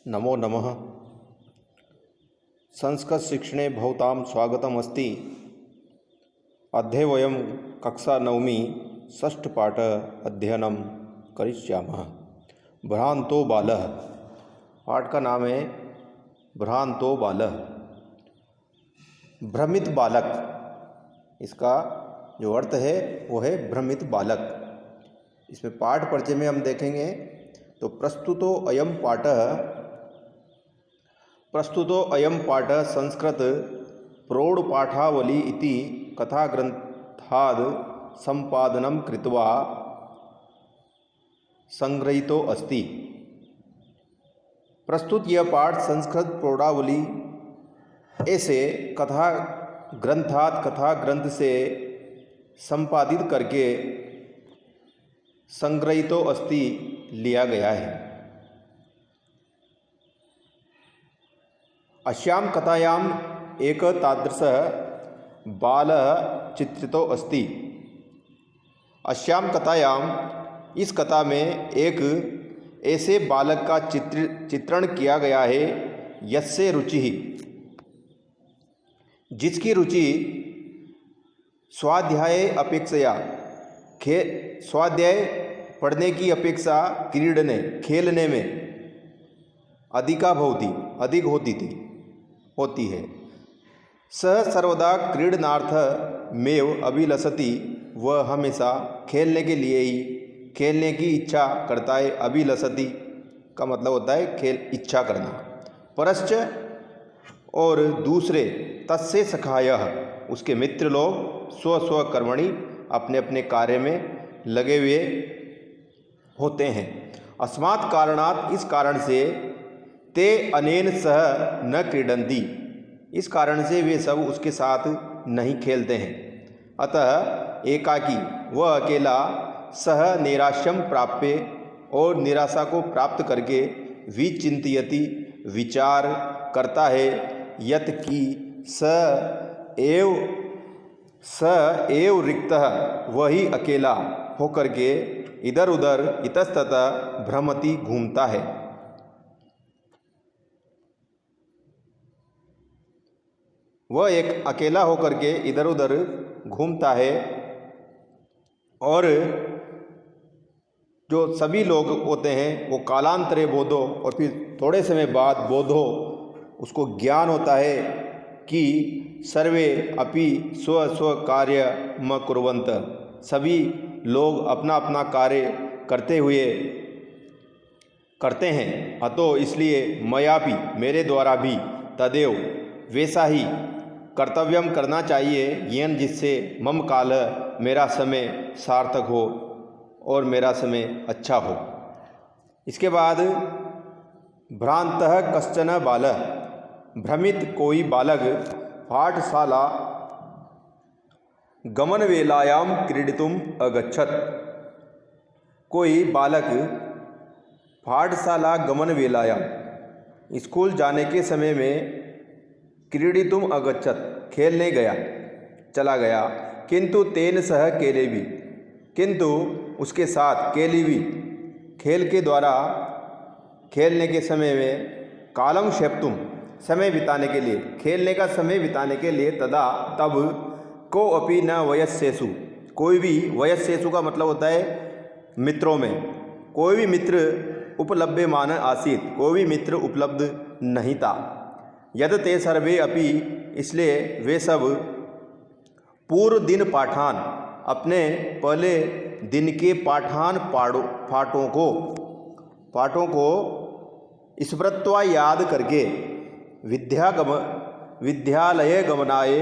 नमो नमः। संस्कृतशिक्षणे भवतां स्वागतमस्ति। अद्य वयं कक्षा 9 षष्ठपाठ अध्ययनं करिष्यामः। भ्रांतो बालः। पाठ का नाम है भ्रांतो बालः, भ्रमित बालक। इसका जो अर्थ है वो है भ्रमित बालक। इसमें पाठ परिचय में हम देखेंगे तो प्रस्तुतो अयम पाठ संस्कृत प्रौढ़पाठावली इति कथाग्रंथाद् संपादनं कृत्वा संग्रहीतो अस्ति। प्रस्तुत यह पाठ संस्कृत प्रौढ़ावली ऐसे कथा ग्रंथ से संपादित करके संग्रहीतो अस्ति लिया गया है। अस्यां कथायाम् एक तादृशः बालः चित्रितो अस्ति। अस्यां कथायाम् इस कथा में एक ऐसे बालक का चित्रण किया गया है यस्य रुचि, जिसकी रुचि स्वाध्याय अपेक्षया स्वाध्याय पढ़ने की अपेक्षा क्रीडने खेलने में अधिक होती है। सह सर्वदा क्रीडनार्थ मेव अभिलषति, वह हमेशा खेलने के लिए ही खेलने की इच्छा करता है। अभिलषति का मतलब होता है खेल इच्छा करना। परश्च और दूसरे तस्य सखायः, उसके मित्र लोग स्व कर्मणि अपने अपने कार्य में लगे हुए होते हैं। अस्मात् कारणात्, इस कारण से ते अनेन सह न क्रीडन्ति, इस कारण से वे सब उसके साथ नहीं खेलते हैं। अतः एकाकी, वह अकेला, सह नैराश्यम प्राप्य, और निराशा को प्राप्त करके विचिंतयति, विचार करता है, यत कि स एव रिक्तः, वही अकेला होकर के इधर उधर इतस्ततः भ्रमति, घूमता है। वह एक अकेला होकर के इधर उधर घूमता है और जो सभी लोग होते हैं वो कालांतरे बोधो, और फिर थोड़े समय बाद बोधो, उसको ज्ञान होता है कि सर्वे अपि स्व कार्यम कुर्वन्त, सभी लोग अपना अपना कार्य करते हैं। अतो इसलिए मयापि, मेरे द्वारा भी, तदेव वैसा ही कर्तव्यम करना चाहिए, येन जिससे मम काल, मेरा समय सार्थक हो और मेरा समय अच्छा हो। इसके बाद भ्रांतः कश्चन बालः, भ्रमित कोई बालक पाठशाला गमनवेलायां क्रीडितुम् अगच्छत्। कोई बालक पाठशाला गमनवेलायां, स्कूल जाने के समय में, क्रीडितुम् अगच्छत्, खेलने चला गया। किंतु तेन सह केलेवि, किंतु उसके साथ केलेवि, खेल के द्वारा खेलने के समय में, कालम क्षेप्तुम, समय बिताने के लिए, खेलने का समय बिताने के लिए, तदा तब, को अपि न वयस्येषु, कोई भी, वयस्येषु का मतलब होता है मित्रों में, कोई भी मित्र उपलभ्यमान आसीत्, कोई भी मित्र उपलब्ध नहीं था। यद ते सर्वे अपि, इसलिए वे सब, पूर्व दिन पाठान, अपने पहले दिन के पाठों को स्मृत्वा, याद करके, विद्यालय गमनाय,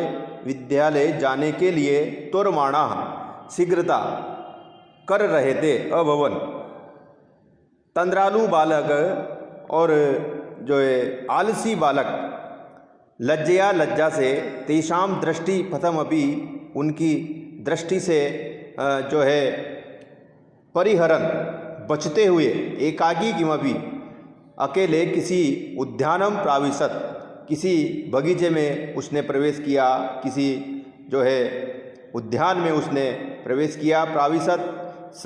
विद्यालय जाने के लिए, तुर्माणा, शीघ्रता कर रहे थे। अभवन, तंद्रालु बालक और जो है आलसी बालक, लज्जा से, तेषाम दृष्टि पथमपि, उनकी दृष्टि से जो है परिहरन, बचते हुए, एकाकी किमपि, अकेले, किसी उद्यानम प्राविशत, किसी बगीचे में उसने प्रवेश किया, किसी जो है उद्यान में उसने प्रवेश किया। प्राविशत स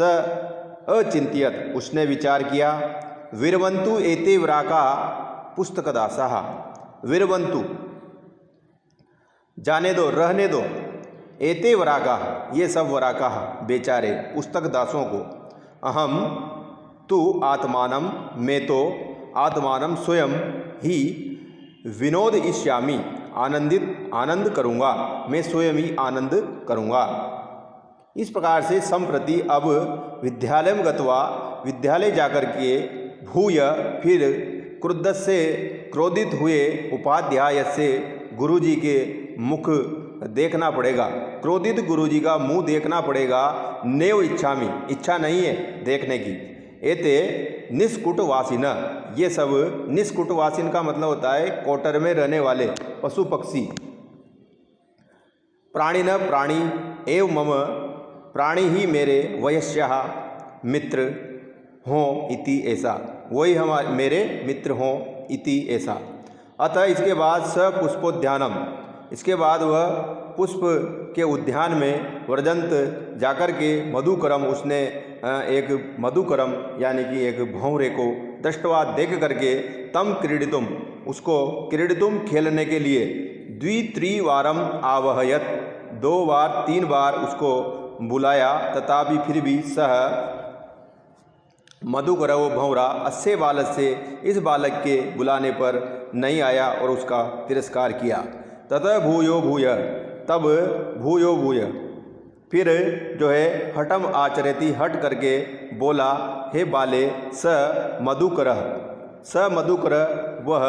अचिंत्यत, उसने विचार किया। विरवंतु एते व्राका पुस्तकदासाः। विरवंतु जाने दो, रहने दो, एते वराका ये सब वराका बेचारे पुस्तक दासों को, अहम तु आत्मानम मैं तो आत्मानम स्वयं ही विनोद इष्यामि आनंद करूँगा, मैं स्वयं ही आनंद करूँगा। इस प्रकार से संप्रति अब विद्यालय में गत्वा विद्यालय जाकर के भूय फिर क्रोधित हुए उपाध्याय से गुरुजी के मुख देखना पड़ेगा, क्रोधित गुरुजी का मुंह देखना पड़ेगा। नेव इच्छामि इच्छा नहीं है देखने की। एते निष्कुटवासिन ये सब, निष्कुटवासिन का मतलब होता है क्वार्टर में रहने वाले पशु पक्षी। प्राणिन प्राणी एव मम प्राणी ही मेरे वयस्याः मित्र हों इति ऐसा, वही हमारे मेरे मित्र हों इति ऐसा। अतः इसके बाद स पुष्पोद्यानम, इसके बाद वह पुष्प के उद्यान में व्रजंत जाकर के मधुकरम, उसने एक मधुकरम यानी कि एक भंवरे को दृष्टवा देख करके तम क्रीडितुम उसको क्रीडितुम खेलने के लिए द्वित्रिवारम आवहयत 2 बार 3 बार उसको बुलाया। तथापि फिर भी सह मधुकर वो भंवरा अस्से बालक से इस बालक के बुलाने पर नहीं आया और उसका तिरस्कार किया। ततः भूयो भूय तब भूयो भूय फिर जो है हठम आचरति हट करके बोला, हे बाले स मधुकर वह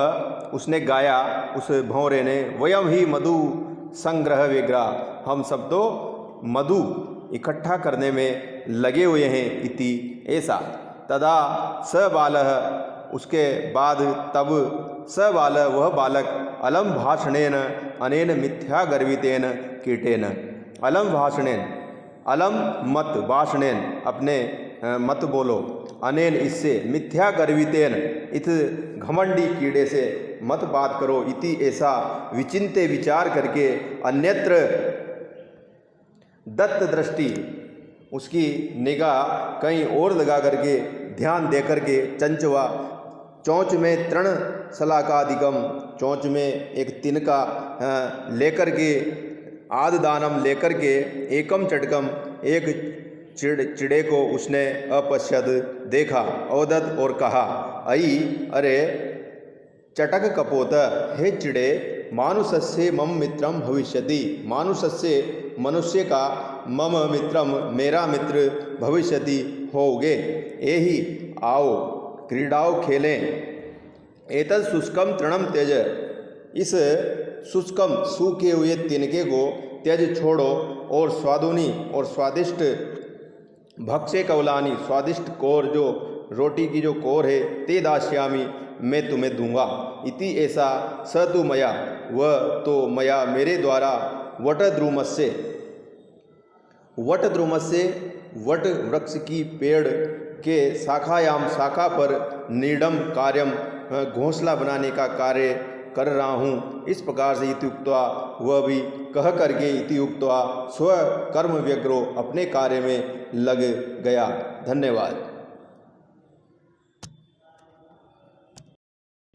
उसने गाया उस भंवरे ने, वयम ही मधु संग्रह विग्रह हम सब तो मधु इकट्ठा करने में लगे हुए हैं इति ऐसा। तदा स बालः उसके बाद तब स बाल वह बालक अलम भाषणेन अनेन मिथ्या गर्वितेन कीटेन, अलम भाषणेन अलम मत भाषणेन अपने मत बोलो, अनेन इससे, मिथ्या गर्वितेन इत घमंडी कीड़े से मत बात करो इति ऐसा विचिंते विचार करके अन्यत्र दत्त दृष्टि उसकी निगाह कहीं और लगा करके ध्यान दे करके चंचवा चोंच में तृण सलाकादिकम चोंच में एक तिनका लेकर के आददानम लेकर के एकम चटकम एक चिड़े को उसने अपश्यद देखा, अवदत और कहा, अई अरे चटक कपोत हे चिड़े मानुषस्य मम मित्रम भविष्यति, मानुषस्य मनुष्य का मम मित्रम मेरा मित्र भविष्यति होगे, एहि आओ क्रीड़ाओ खेलें। एतद शुष्कम तृणम त्यज इस शुष्कम सूखे हुए तिनके को त्यज छोड़ो और स्वादुनी और स्वादिष्ट भक्ष्य कवलानी स्वादिष्ट कोर जो रोटी की जो कोर है ते दास्यामी मैं तुम्हें दूंगा इति ऐसा स तु मया वह तो मया मेरे द्वारा वटद्रुमस्य वट वृक्ष की पेड़ के शाखायाम शाखा पर नीडम कार्यम घोंसला बनाने का कार्य कर रहा हूँ। इस प्रकार से इति उक्त्वा वह भी कह करके इति उक्त्वा स्व कर्म व्यग्रो अपने कार्य में लग गया। धन्यवाद।